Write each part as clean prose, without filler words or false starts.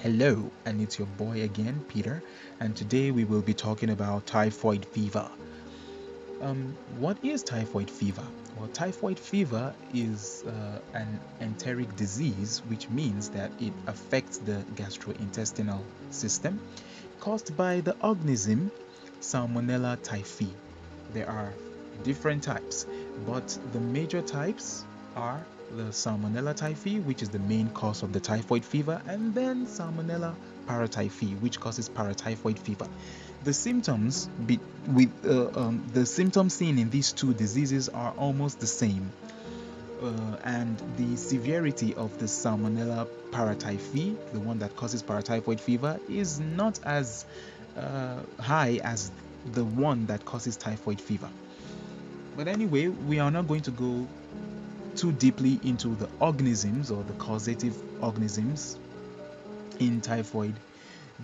Hello, and it's your boy again, Peter, and today we will be talking about typhoid fever. What is typhoid fever? Well, typhoid fever is an enteric disease, which means that it affects the gastrointestinal system, caused by the organism Salmonella Typhi. There are different types, but the major types are the Salmonella Typhi, which is the main cause of the typhoid fever, and then Salmonella paratyphi, which causes paratyphoid fever. The symptoms the symptoms seen in these two diseases are almost the same, and the severity of the Salmonella paratyphi, the one that causes paratyphoid fever, is not as high as the one that causes typhoid fever. But anyway, we are not going to go too deeply into the organisms or the causative organisms in typhoid,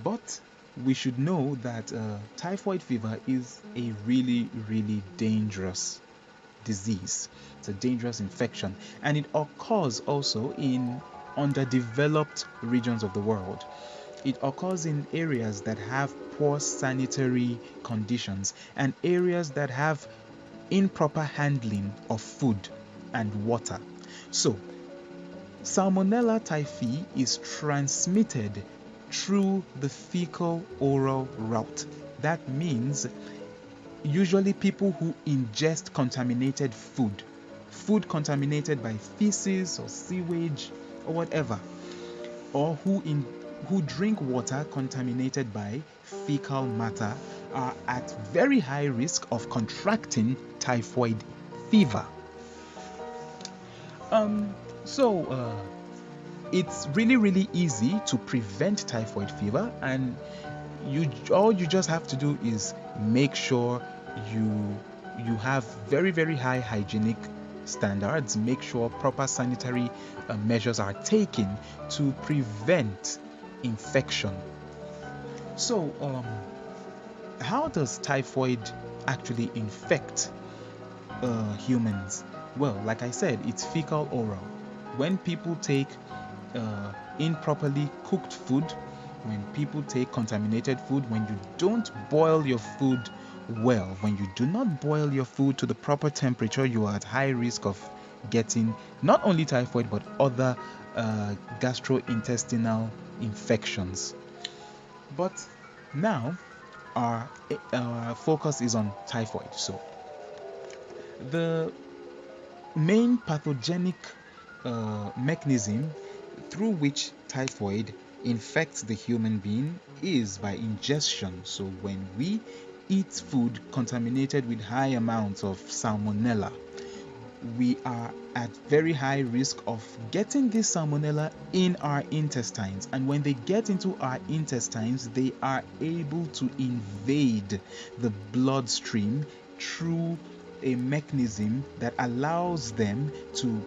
but we should know that typhoid fever is a really, really dangerous disease. It's a dangerous infection, and it occurs also in underdeveloped regions of the world. It occurs in areas that have poor sanitary conditions and areas that have improper handling of food and water. So, Salmonella typhi is transmitted through the fecal oral route. That means usually people who ingest contaminated food contaminated by feces or sewage or whatever, or who drink water contaminated by fecal matter are at very high risk of contracting typhoid fever. Um, so it's really, really easy to prevent typhoid fever, and all you just have to do is make sure you have very, very high hygienic standards. Make sure proper sanitary measures are taken to prevent infection. So, how does typhoid actually infect humans? Well, like I said, it's fecal oral. When people take improperly cooked food, when people take contaminated food, when you don't boil your food well, when you do not boil your food to the proper temperature, you are at high risk of getting not only typhoid but other gastrointestinal infections. But now our focus is on typhoid. So the main pathogenic mechanism through which typhoid infects the human being is by ingestion. So when we eat food contaminated with high amounts of salmonella, we are at very high risk of getting this salmonella in our intestines, and when they get into our intestines, they are able to invade the bloodstream through a mechanism that allows them to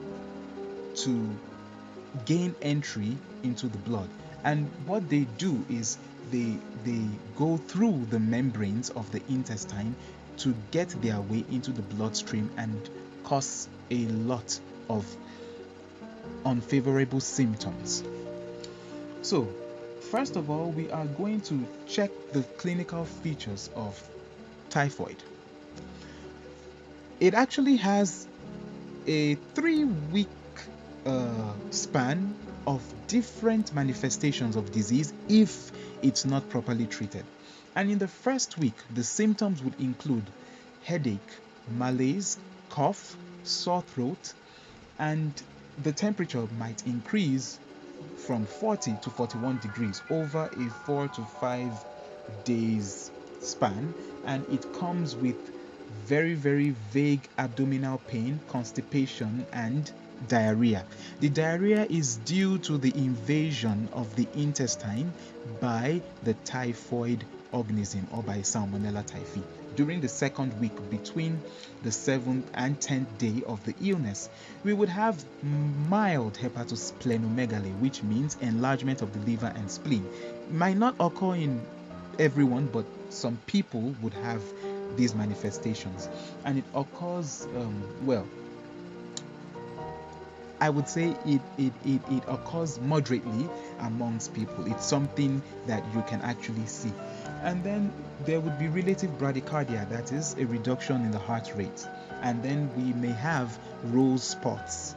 gain entry into the blood. And what they do is they go through the membranes of the intestine to get their way into the bloodstream and cause a lot of unfavorable symptoms. So, first of all, we are going to check the clinical features of typhoid. It actually has a 3-week span of different manifestations of disease if it's not properly treated. And in the first week, the symptoms would include headache, malaise, cough, sore throat, and the temperature might increase from 40 to 41 degrees over a 4 to 5 days span, and it comes with very, very vague abdominal pain, constipation, and diarrhea. The diarrhea is due to the invasion of the intestine by the typhoid organism or by Salmonella typhi during the second week between the 7th and 10th day of the illness. We would have mild hepatosplenomegaly, which means enlargement of the liver and spleen. It might not occur in everyone, but some people would have these manifestations, and it occurs I would say it occurs moderately amongst people. It's something that you can actually see. And then there would be relative bradycardia, that is a reduction in the heart rate. And then we may have rose spots.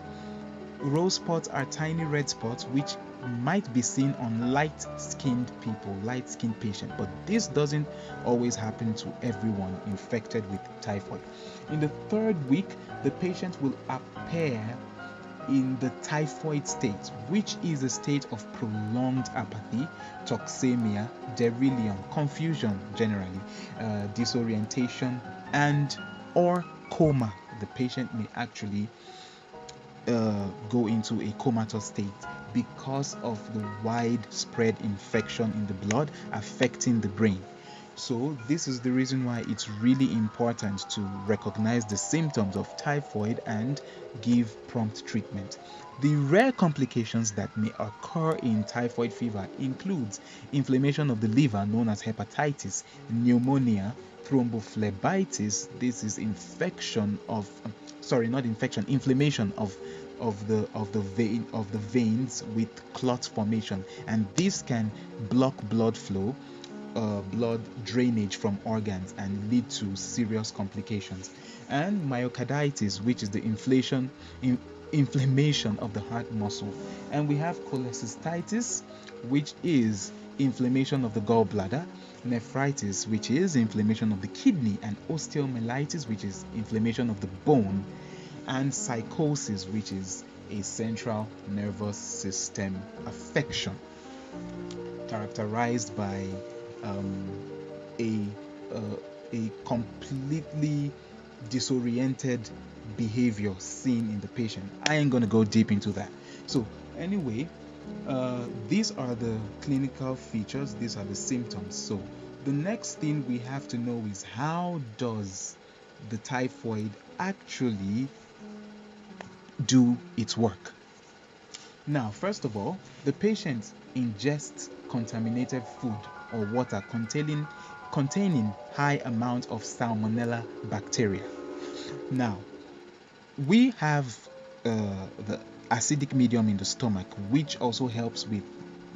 Rose spots are tiny red spots which might be seen on light-skinned people, light-skinned patients, but this doesn't always happen to everyone infected with typhoid. In the 3rd week, the patient will appear in the typhoid state, which is a state of prolonged apathy, toxemia, delirium, confusion generally, disorientation, and or coma. The patient may actually go into a comatose state because of the widespread infection in the blood affecting the brain. So this is the reason why it's really important to recognize the symptoms of typhoid and give prompt treatment. The rare complications that may occur in typhoid fever includes inflammation of the liver known as hepatitis, pneumonia, thrombophlebitis. This is inflammation of the veins with clot formation, and this can block blood flow, blood drainage from organs, and lead to serious complications. And myocarditis, which is the inflammation of the heart muscle. And we have cholecystitis, which is inflammation of the gallbladder, nephritis, which is inflammation of the kidney, and osteomyelitis, which is inflammation of the bone, and psychosis, which is a central nervous system affection characterized by a completely disoriented behavior seen in the patient. I ain't gonna go deep into that. So anyway, these are the clinical features, these are the symptoms. So the next thing we have to know is, how does the typhoid actually do its work? Now, first of all, the patient ingests contaminated food or water containing high amount of Salmonella bacteria. Now, we have the acidic medium in the stomach, which also helps with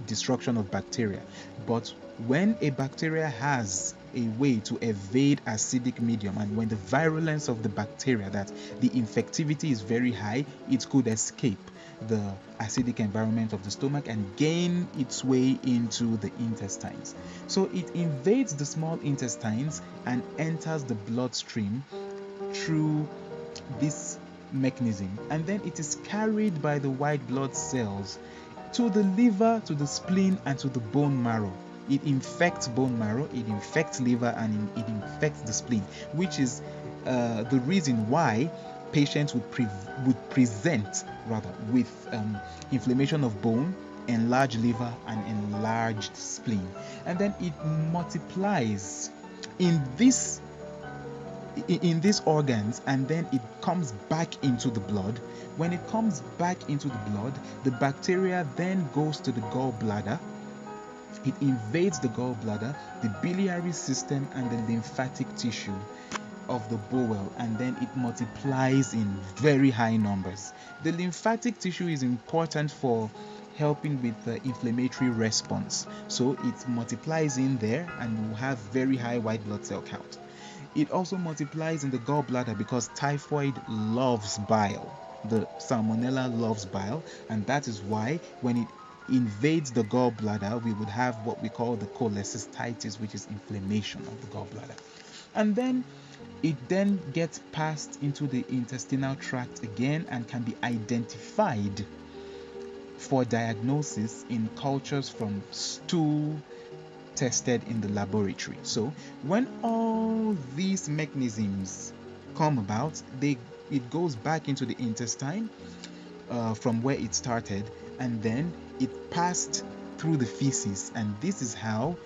destruction of bacteria. But when a bacteria has a way to evade acidic medium, and when the virulence of the bacteria, that the infectivity is very high, it could escape the acidic environment of the stomach and gain its way into the intestines. So it invades the small intestines and enters the bloodstream through this mechanism, and then it is carried by the white blood cells to the liver, to the spleen, and to the bone marrow. It infects bone marrow, it infects liver, and it infects the spleen, which is the reason why patients would present with inflammation of bone, enlarged liver, and enlarged spleen. And then it multiplies in these organs, and then it comes back into the blood. When it comes back into the blood, the bacteria then goes to the gallbladder. It invades the gallbladder, the biliary system, and the lymphatic tissue of the bowel, and then it multiplies in very high numbers. The lymphatic tissue is important for helping with the inflammatory response, so it multiplies in there, and you have very high white blood cell count. It also multiplies in the gallbladder because typhoid loves bile. The Salmonella loves bile, and that is why when it invades the gallbladder, we would have what we call the cholecystitis, which is inflammation of the gallbladder. And then it then gets passed into the intestinal tract again and can be identified for diagnosis in cultures from stool tested in the laboratory. So when all these mechanisms come about, it goes back into the intestine from where it started, and then it passed through the feces, and this is how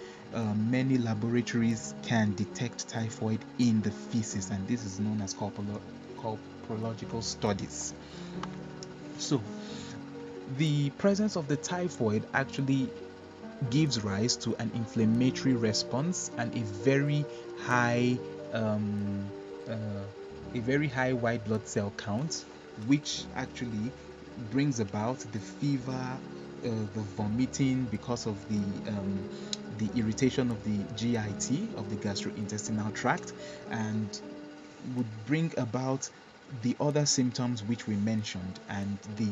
many laboratories can detect typhoid in the feces, and this is known as coprological studies. So the presence of the typhoid actually gives rise to an inflammatory response and a very high white blood cell count, which actually brings about the fever, the vomiting because of the irritation of the GIT, of the gastrointestinal tract, and would bring about the other symptoms which we mentioned, and the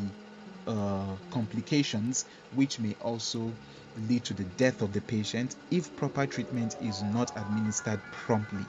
complications which may also lead to the death of the patient if proper treatment is not administered promptly.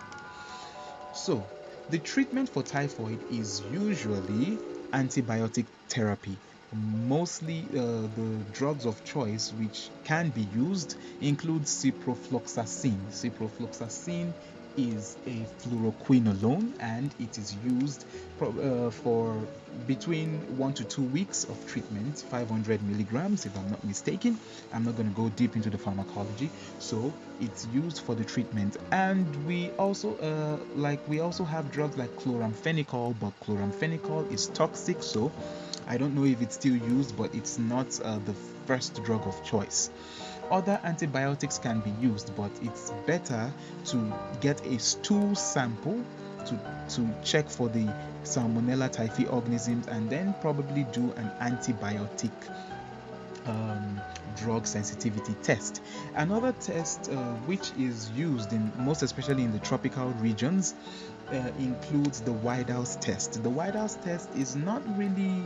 So, the treatment for typhoid is usually antibiotic therapy. Mostly the drugs of choice which can be used include ciprofloxacin. Ciprofloxacin is a fluoroquinolone, and it is used for between 1 to 2 weeks of treatment, 500 milligrams if I'm not mistaken. I'm not going to go deep into the pharmacology. So it's used for the treatment, and we also have drugs like chloramphenicol, but chloramphenicol is toxic, so I don't know if it's still used, but it's not the first drug of choice. Other antibiotics can be used, but it's better to get a stool sample to check for the Salmonella Typhi organisms, and then probably do an antibiotic drug sensitivity test. Another test which is used in most especially in the tropical regions includes the Whitehouse test. The Whitehouse test is not really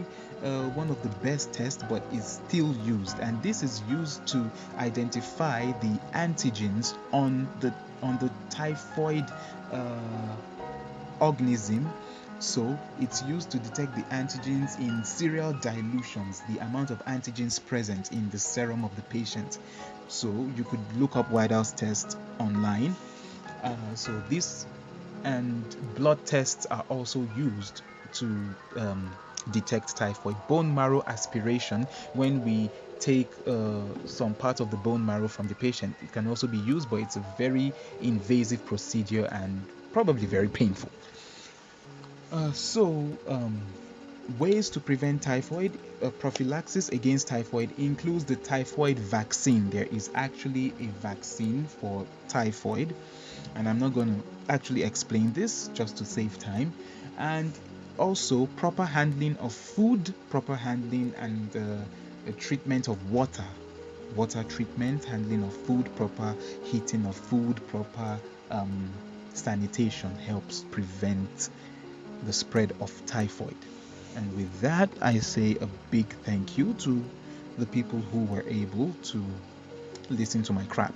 one of the best tests, but is still used, and this is used to identify the antigens on the typhoid organism. So it's used to detect the antigens in serial dilutions, the amount of antigens present in the serum of the patient. So you could look up Whitehouse test online. So this and blood tests are also used to detect typhoid. Bone marrow aspiration, when we take some part of the bone marrow from the patient, it can also be used, but it's a very invasive procedure and probably very painful. Ways to prevent typhoid. Prophylaxis against typhoid includes the typhoid vaccine. There is actually a vaccine for typhoid, and I'm not going to actually explain this just to save time. And also proper handling of food, proper handling and treatment of water treatment, handling of food, proper heating of food, proper sanitation helps prevent the spread of typhoid. And with that, I say a big thank you to the people who were able to listen to my crap.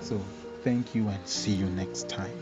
So thank you, and see you next time.